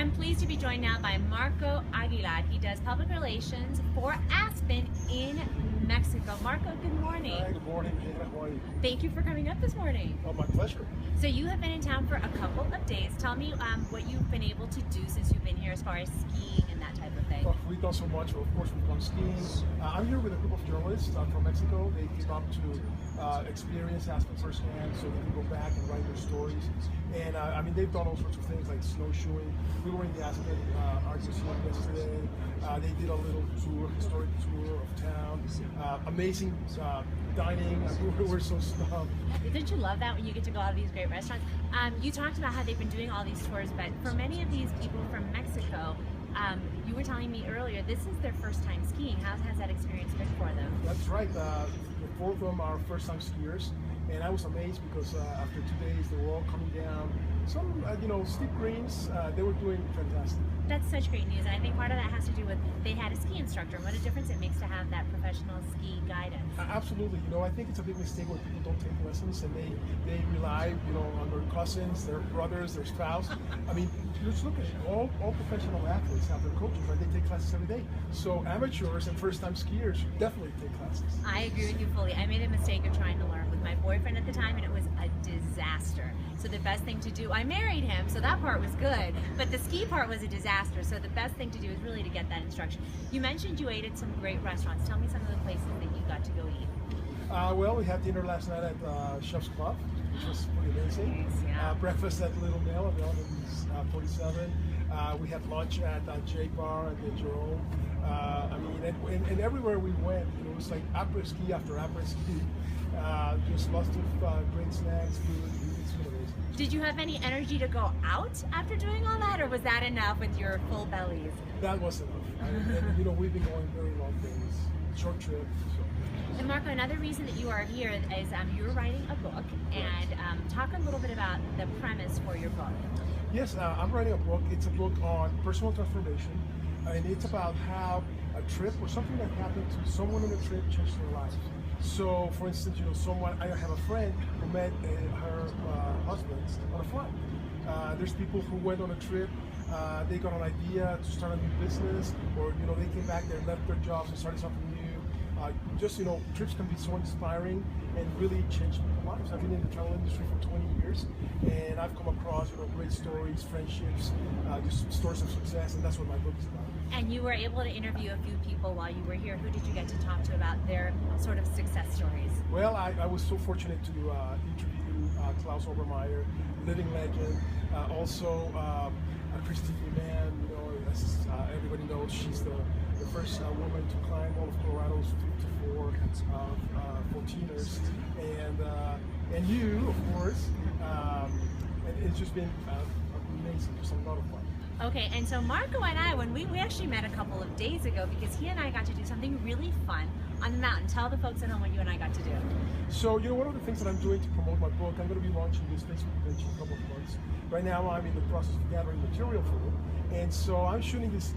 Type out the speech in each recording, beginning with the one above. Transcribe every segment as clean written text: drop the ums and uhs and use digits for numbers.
I'm pleased to be joined now by Marco Aguilar. He does public relations for Aspen in Mexico. Marco, good morning. Hi, good morning. How are you? Thank you for coming up this morning. Oh, my pleasure. So you have been in town for a couple of days. Tell me what you've been able to do since you've been here as far as skiing and that type of thing. Oh, we've done so much. Of course, we've gone skiing. I'm here with a group of journalists from Mexico. They came up to experience Aspen firsthand so they can go back and write their stories. And I mean, they've done all sorts of things like snowshoeing. We were in the Aspen Art Museum yesterday. They did a little tour, historic tour of town. Amazing dining. We're so stuffed. Didn't you love that when you get to go out to these great restaurants? You talked about how they've been doing all these tours, but for many of these people from Mexico, you were telling me earlier, this is their first time skiing. How has that experience been for them? That's right. The four of them are first-time skiers, and I was amazed because after 2 days, they were all coming down some, steep greens. They were doing fantastic. That's such great news, and I think part of that has to do with they had a ski instructor, and what a difference it makes to have that professional ski guidance. Absolutely. I think it's a big mistake when people don't take lessons and they rely, on their cousins, their brothers, their spouse. I mean, just look at it. All professional athletes have their coaches, right? They take classes every day. So amateurs and first-time skiers should definitely take classes. I agree with you fully. I made a mistake of trying to learn with my boyfriend at the time, and it was a disaster. So the best thing to do, I married him, so that part was good, but the ski part was a disaster. So the best thing to do is really to get that instruction. You mentioned you ate at some great restaurants. Tell me some of the places that you got to go eat. Well, we had dinner last night at Chef's Club, which was pretty amazing. Nice, yeah. Breakfast at Little Mill at the 47. We had lunch at J Bar at the Jerome. And everywhere we went, it was like après ski after après ski. Just lots of great snacks, food. It's been amazing. Did you have any energy to go out after doing all that, or was that enough with your full bellies? That was enough. And we've been going very long days, short trip. So. And Marco, another reason that you are here is you're writing a book, and talk a little bit about the premise for your book. Yes, I'm writing a book. It's a book on personal transformation, and it's about how a trip or something that happened to someone on a trip changed their life. So, for instance, I have a friend who met her husband on a flight. There's people who went on a trip, they got an idea to start a new business, or they came back, they left their jobs and started something new. Trips can be so inspiring and really change people's lives. I've been in the travel industry for 20 years, and I've come across great stories, friendships, just stories of success, and that's what my book is about. And you were able to interview a few people while you were here. Who did you get to talk to about their sort of success stories? Well, I was so fortunate to interview Klaus Obermeyer, living legend, also Christine Mann. As everybody knows, she's the first woman to climb all of Colorado's 54 14ers, and you, of course. And it's just been amazing, just a lot of fun. Okay, and so Marco and I, when we actually met a couple of days ago, because he and I got to do something really fun on the mountain. Tell the folks at home what you and I got to do. So, one of the things that I'm doing to promote my book, I'm going to be launching this Facebook convention in a couple of months. Right now, I'm in the process of gathering material for it. And so I'm shooting these,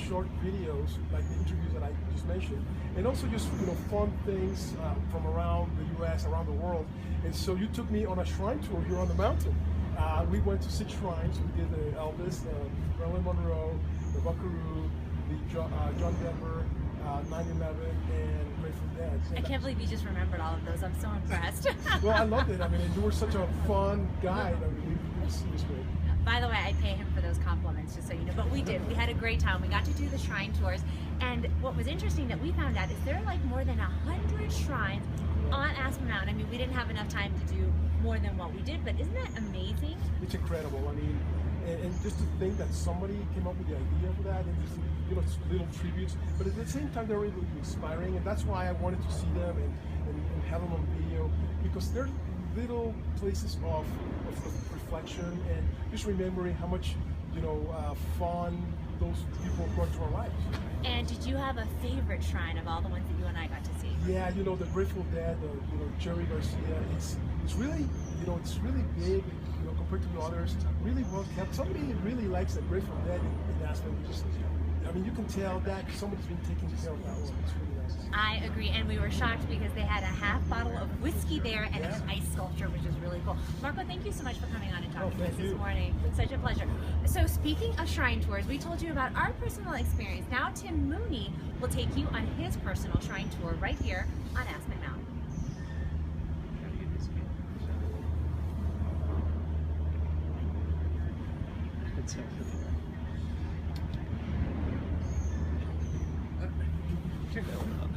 short videos, like the interviews that I just mentioned, and also just, fun things from around the U.S., around the world. And so you took me on a shrine tour here on the mountain. We went to 6 shrines. We did the Elvis, the Marilyn Monroe, the Buckaroo, the John Denver, 9/11, and Grateful Dead. I can't believe you just remembered all of those. I'm so impressed. Well, I loved it. I mean, you were such a fun guide. I mean, it was great. By the way, I pay him for those compliments, just so you know. But we did. We had a great time. We got to do the shrine tours. And what was interesting that we found out is there are like more than 100 shrines on Aspen Mountain. I mean, we didn't have enough time to do more than what we did, but isn't that amazing? It's incredible. I mean, and just to think that somebody came up with the idea for that, and just little tributes, but at the same time they're really inspiring, and that's why I wanted to see them and have them on video, because they're little places of reflection and just remembering how much fun those people brought to our lives. And did you have a favorite shrine of all the ones that you and I got to see? Yeah, the Grateful Dead, Jerry Garcia. It's really, it's really big, compared to the others. Really well kept. Somebody really likes the Grateful Dead in Aspen. You can tell that somebody's been taking care of that one. It's really nice. I agree, and we were shocked because they had a half bottle of whiskey there and an ice sculpture, which is really cool. wonderful. Marco, thank you so much for coming on and talking to us thank you. this morning. It's such a pleasure. So speaking of shrine tours, we told you about our personal experience. Now Tim Mooney will take you on his personal shrine tour right here on Aspen Mountain. Check that one out.